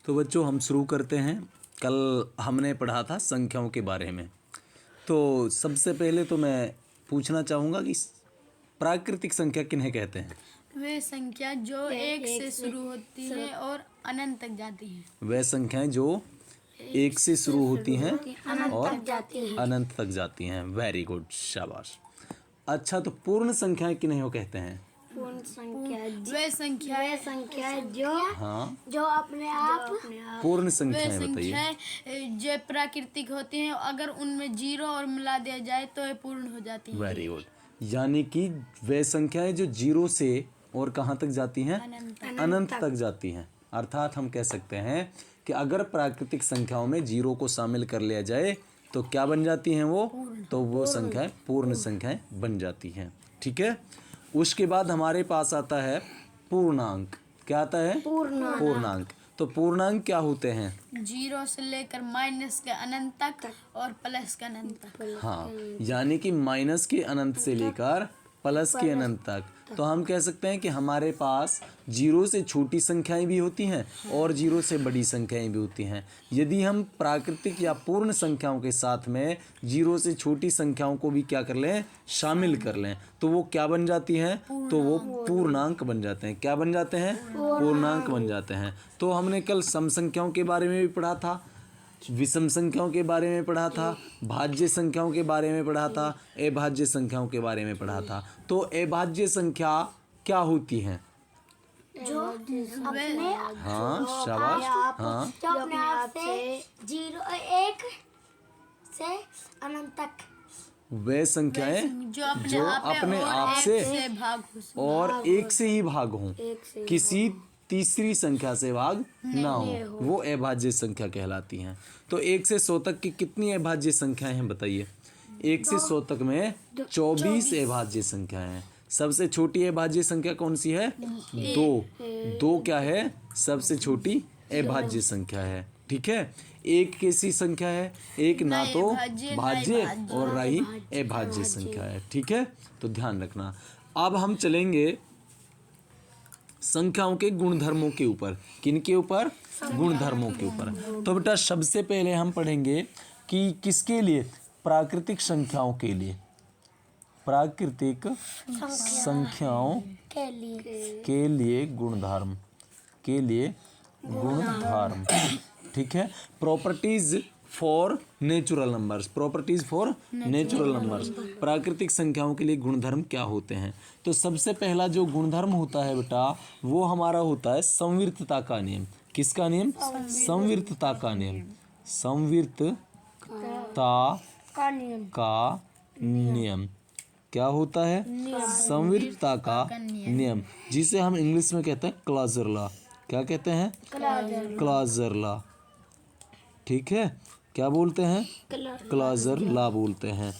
तो बच्चों हम शुरू करते हैं। कल हमने पढ़ा था संख्याओं के बारे में। तो सबसे पहले तो मैं पूछना चाहूँगा कि प्राकृतिक संख्या किन्हें कहते हैं? वे संख्या जो एक से शुरू होती है और अनंत तक जाती है। वह संख्याएं जो एक से शुरू होती हैं और अनंत तक जाती हैं। वेरी गुड, शाबाश। अच्छा, तो पूर्ण संख्याएं किन्हें कहते हैं? पूर्ण संख्या वे संख्या जो हाँ, जो अपने आप पूर्ण वे संख्याएं बताइए। संख्याएं जो प्राकृतिक होती हैं, अगर उनमें जीरो और मिला दिया जाए तो ये पूर्ण हो जाती है। Very good. यानी कि वे संख्याएं जो जीरो से और कहाँ तक जाती हैं? अनंत तक जाती हैं। अर्थात हम कह सकते हैं कि अगर प्राकृतिक संख्याओं में जीरो को शामिल कर लिया जाए तो क्या बन जाती हैं वो? तो वो संख्याएं पूर्ण संख्याएं बन जाती हैं। ठीक है। उसके बाद हमारे पास आता है पूर्णांक। क्या आता है? पूर्णांक। तो पूर्णांक क्या होते हैं? जीरो से लेकर माइनस के अनंत तक और प्लस के अनंत तक। हाँ, यानी कि माइनस के अनंत से लेकर प्लस के अनंत तक। तो हम कह सकते हैं कि हमारे पास जीरो से छोटी संख्याएं भी होती हैं और जीरो से बड़ी संख्याएं भी होती हैं। यदि हम प्राकृतिक या पूर्ण संख्याओं के साथ में जीरो से छोटी संख्याओं को भी क्या कर लें? शामिल कर लें, तो वो क्या बन जाती हैं? तो वो पूर्णांक बन जाते हैं। क्या बन जाते हैं? पूर्णांक बन जाते हैं। तो हमने कल सम संख्याओं के बारे में भी पढ़ा था, विषम संख्याओं के बारे में पढ़ा था, भाज्य संख्याओं के बारे में पढ़ा था, अभाज्य संख्याओं के बारे में पढ़ा था। तो अभाज्य संख्या क्या होती हैं? जो अपने हाँ, शाबाश। हाँ, जो अपने आप से जीरो एक से अनंत तक वे संख्याएं जो जो अपने आप से भाग हो सकती और एक से ही भाग हों, एक से किसी तीसरी संख्या से भाग ना हो, वो अभाज्य संख्या कहलाती हैं। तो 1 से 100 तक की कितनी अभाज्य संख्याएं हैं बताइए? 1 से 100 तक में 24 अभाज्य संख्याएं हैं। सबसे छोटी अभाज्य संख्या कौन सी है? 2 क्या है? सबसे छोटी अभाज्य संख्या है। ठीक है। एक कैसी संख्या है? एक ना तो भाज्य और ना ही अभाज्य संख्या है। ठीक है, तो ध्यान रखना। अब हम चलेंगे संख्याओं के गुणधर्मों के ऊपर। किनके ऊपर? गुणधर्मों के ऊपर। तो बेटा सबसे पहले हम पढ़ेंगे कि किसके लिए? प्राकृतिक संख्याओं के लिए। प्राकृतिक संख्याओं के लिए गुणधर्म, के लिए गुणधर्म। ठीक है। Properties for natural numbers. Properties for natural numbers. प्राकृतिक संख्याओं के लिए गुणधर्म क्या होते हैं? तो सबसे पहला जो गुणधर्म होता है बेटा, वो हमारा होता है संविर्तता का नियम। किसका नियम? संविर्तता का नियम। संविर्तता का नियम क्या होता है? संविर्तता का नियम, जिसे हम इंग्लिश में कहते हैं क्लॉजर लॉ। क्या कहते हैं? Closure law. ठीक है। क्या बोलते हैं? क्लॉजर लॉ बोलते हैं।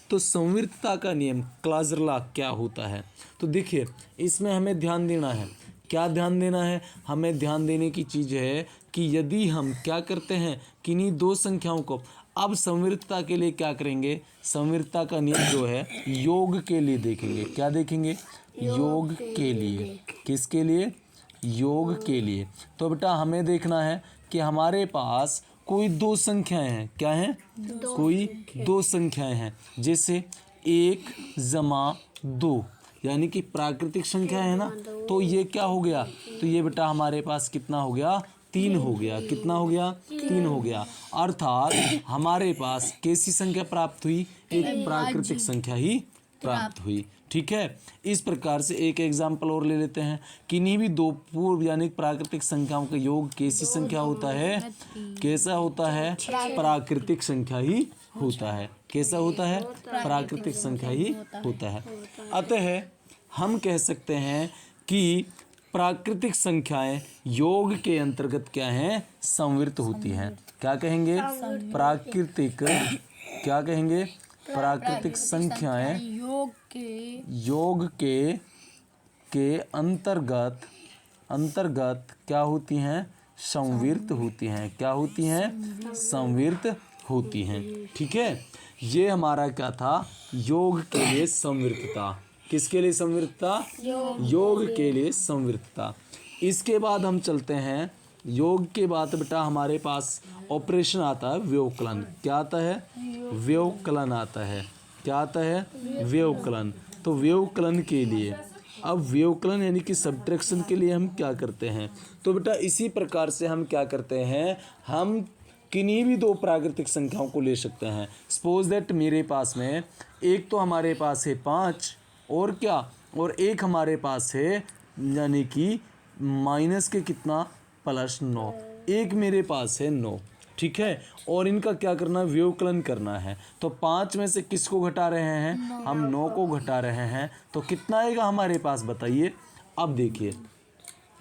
तो संविर्तता का नियम, क्लॉजर लॉ क्या होता है? तो देखिए, इसमें हमें ध्यान देना है। क्या ध्यान देना है? हमें ध्यान देने की चीज़ है कि यदि हम क्या करते हैं, किन्हीं दो संख्याओं को, अब संविर्तता के लिए क्या करेंगे? संविर्तता का नियम जो है योग के लिए देखेंगे। क्या देखेंगे? योग के लिए। किसके लिए? योग के लिए। तो बेटा हमें देखना है कि हमारे पास कोई दो संख्याएं हैं। क्या हैं? कोई दो संख्याएं हैं। जैसे 1 + 2, यानी कि प्राकृतिक संख्या है ना। तो ये क्या हो गया? तो ये बेटा हमारे पास कितना हो गया? 3 हो गया। कितना हो गया? 3 हो गया। अर्थात हमारे पास कैसी संख्या प्राप्त हुई? एक प्राकृतिक संख्या ही प्राप्त हुई। ठीक है। इस प्रकार से एक एग्जाम्पल और ले लेते हैं। किन्हीं भी दो पूर्व यानी प्राकृतिक संख्याओं का योग कैसी संख्या होता है? कैसा होता है? प्राकृतिक संख्या ही होता है। कैसा होता है? प्राकृतिक संख्या ही होता है। अतः हम कह सकते हैं कि प्राकृतिक संख्याएं योग के अंतर्गत क्या हैं? संवृत होती हैं। क्या कहेंगे? प्राकृतिक, क्या कहेंगे? प्राकृतिक संख्याएं योग के अंतर्गत क्या होती हैं? संवृत होती हैं। क्या होती हैं? संवृत होती हैं। ठीक है। ये हमारा क्या था? योग के लिए संवृतता। किसके लिए संवृतता? योग के लिए संवृतता। इसके बाद हम चलते हैं योग के बाद बेटा हमारे पास ऑपरेशन आता है व्यवकलन। क्या आता है? व्यवकलन आता है। क्या आता है? व्यवकलन। तो व्यवकलन के लिए, अब व्यवकलन यानी कि सब्ट्रैक्शन के लिए हम क्या करते हैं? तो बेटा इसी प्रकार से हम क्या करते हैं, हम किन्हीं भी दो प्राकृतिक संख्याओं को ले सकते हैं। सपोज दैट मेरे पास में एक तो हमारे पास है 5 और क्या, और एक हमारे पास है यानी कि माइनस के कितना +9, एक मेरे पास है 9, ठीक है। और इनका क्या करना है? व्यवकलन करना है। तो 5 में से किसको घटा रहे हैं? हम 9 को घटा रहे हैं। तो कितना आएगा हमारे पास बताइए। अब देखिए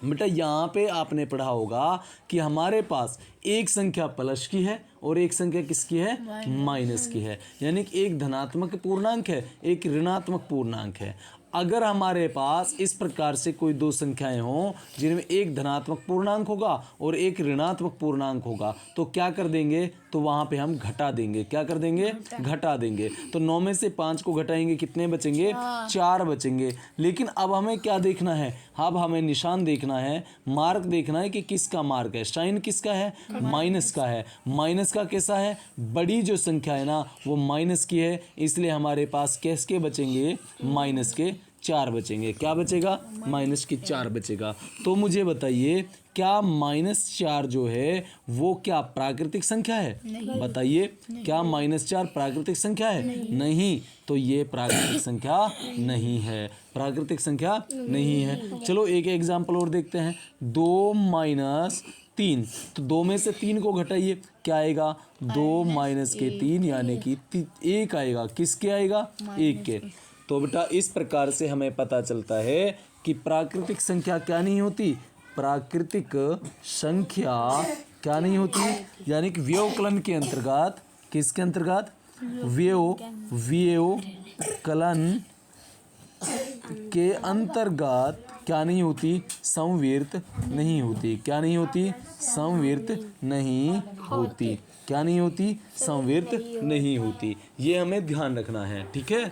बेटा यहाँ पे आपने पढ़ा होगा कि हमारे पास एक संख्या प्लस की है और एक संख्या किसकी है? माइनस की है। यानी कि एक धनात्मक पूर्णांक है, एक ऋणात्मक पूर्णांक है। अगर हमारे पास इस प्रकार से कोई दो संख्याएं हों जिनमें एक धनात्मक पूर्णांक होगा और एक ऋणात्मक पूर्णांक होगा, तो क्या कर देंगे? तो वहाँ पे हम घटा देंगे। क्या कर देंगे? घटा देंगे। तो 9 में से 5 को घटाएंगे, कितने बचेंगे? 4 बचेंगे। लेकिन अब हमें क्या देखना है? अब हमें निशान देखना है, मार्क देखना है कि किसका मार्क है। साइन किसका है? माइनस का है। माइनस का कैसा है? बड़ी जो संख्या है ना वो माइनस की है, इसलिए हमारे पास किसके बचेंगे? माइनस के 4 बचेंगे। क्या बचेगा? माइनस की 4 बचेगा। तो मुझे बताइए क्या -4 जो है वो क्या प्राकृतिक संख्या है? बताइए क्या -4 प्राकृतिक संख्या है? नहीं। तो ये प्राकृतिक संख्या नहीं है, प्राकृतिक संख्या नहीं है। चलो एक एग्जाम्पल और देखते हैं। 2 - 3, तो 2 में से 3 को घटाइए, क्या आएगा? 2 - के 3 यानी कि 1 आएगा। किसके आएगा? 1 के। तो बेटा इस प्रकार से हमें पता चलता है कि प्राकृतिक संख्या क्या नहीं होती? प्राकृतिक संख्या क्या नहीं होती? यानी कि व्यवकलन के अंतर्गत, किसके अंतर्गत? व्यवकलन के अंतर्गत क्या नहीं होती? संविर्त नहीं होती। क्या नहीं होती? संविर्त नहीं होती। क्या नहीं होती? संविर्त नहीं होती। ये हमें ध्यान रखना है, ठीक है।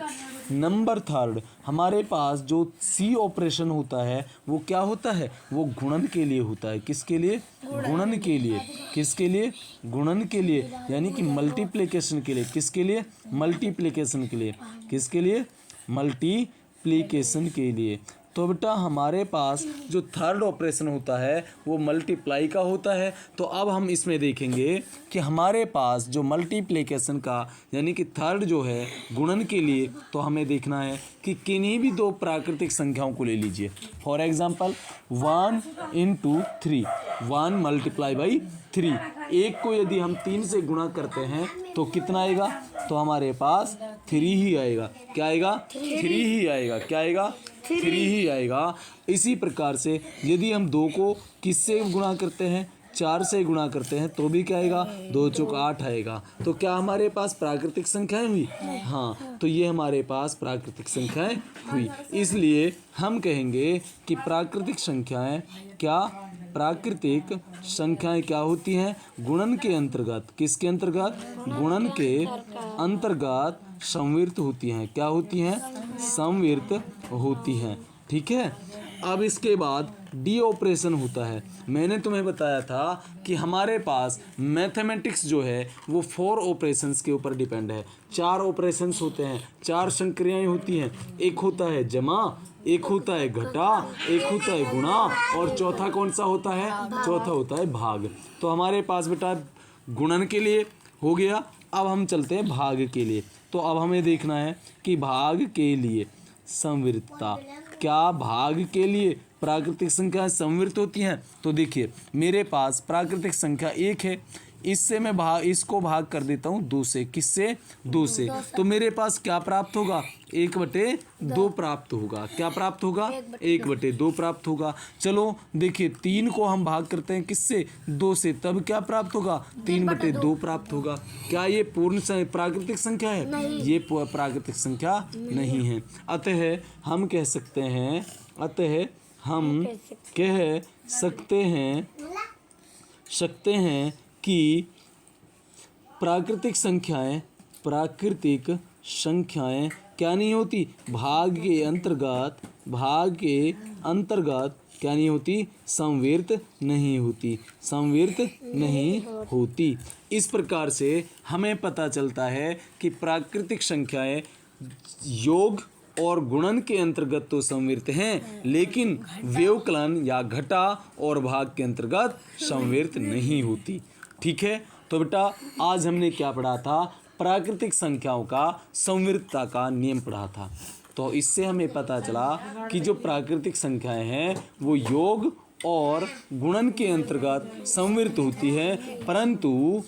नंबर 3 हमारे पास जो सी ऑपरेशन होता है वो क्या होता है? वो गुणन के लिए होता है। किसके लिए? गुणन के लिए। किसके लिए? गुणन के लिए, यानी कि मल्टीप्लिकेशन के लिए। किसके लिए? मल्टीप्लिकेशन के लिए। किसके लिए? मल्टीप्लिकेशन के लिए। तो बेटा हमारे पास जो थर्ड ऑपरेशन होता है वो मल्टीप्लाई का होता है। तो अब हम इसमें देखेंगे कि हमारे पास जो मल्टीप्लिकेशन का यानी कि थर्ड जो है गुणन के लिए, तो हमें देखना है कि किन्हीं भी दो प्राकृतिक संख्याओं को ले लीजिए। For example 1 × 3, 1 × 3। एक को यदि हम 3 से गुणा करते हैं तो कितना आएगा? तो हमारे पास 3 ही आएगा। क्या आएगा? 3 ही आएगा। क्या आएगा? 3 ही आएगा। इसी प्रकार से यदि हम 2 को किससे गुणा करते हैं? 4 से गुणा करते हैं तो भी क्या आएगा? 2 × 8 आएगा। तो क्या हमारे पास प्राकृतिक संख्याएं हुई? हाँ, तो ये हमारे पास प्राकृतिक संख्याएं हुई। इसलिए हम कहेंगे कि प्राकृतिक संख्याएं क्या? प्राकृतिक संख्याएं क्या होती हैं? गुणन के अंतर्गत। किसके अंतर्गत? गुणन के अंतर्गत संविर्त होती हैं। क्या होती हैं? संविर्त होती हैं, ठीक है। अब इसके बाद डी ऑपरेशन होता है। मैंने तुम्हें बताया था कि हमारे पास मैथमेटिक्स जो है वो 4 ऑपरेशंस के ऊपर डिपेंड है। 4 ऑपरेशंस होते हैं, 4 संक्रियाएं होती हैं। एक होता है जमा, एक होता है घटा, एक होता है गुणा, और चौथा कौन सा होता है? चौथा होता है भाग। तो हमारे पास बेटा गुणन के लिए हो गया। अब हम चलते हैं भाग के लिए। तो अब हमें देखना है कि भाग के लिए संविर्तता, क्या भाग के लिए प्राकृतिक संख्या संविर्त होती हैं? तो देखिए मेरे पास प्राकृतिक संख्या 1 है, इससे मैं इसको भाग कर देता हूँ 2 से। किससे? 2 से। तो मेरे पास क्या प्राप्त होगा? 1/2 प्राप्त होगा। क्या प्राप्त होगा? 1/2 प्राप्त होगा। चलो देखिए 3 को हम भाग करते हैं किससे? 2 से, तब क्या प्राप्त होगा? 3/2 प्राप्त होगा। क्या ये पूर्ण प्राकृतिक संख्या है? ये प्राकृतिक संख्या नहीं है। अतः हम कह सकते हैं कि प्राकृतिक संख्याएं क्या नहीं होती? भाग के अंतर्गत क्या नहीं होती? संविर्त नहीं होती, संविर्त नहीं होती। इस प्रकार से हमें पता चलता है कि प्राकृतिक संख्याएं योग और गुणन के अंतर्गत तो संविर्त हैं, लेकिन व्यवकलन या घटा और भाग के अंतर्गत संविर्त नहीं होती। ठीक है, तो बेटा आज हमने क्या पढ़ा था? प्राकृतिक संख्याओं का संविर्तता का नियम पढ़ा था। तो इससे हमें पता चला कि जो प्राकृतिक संख्याएं हैं वो योग और गुणन के अंतर्गत संविर्त होती है, परंतु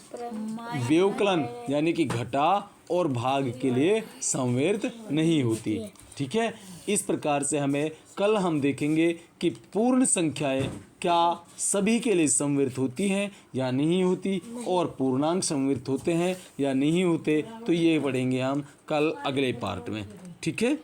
व्यवकलन यानी कि घटा और भाग के लिए संविर्त नहीं होती। ठीक है, इस प्रकार से हमें कल हम देखेंगे कि पूर्ण संख्याएं क्या सभी के लिए संविर्त होती हैं या नहीं होती, और पूर्णांक संविर्त होते हैं या नहीं होते। तो ये पढ़ेंगे हम कल अगले पार्ट में। ठीक है।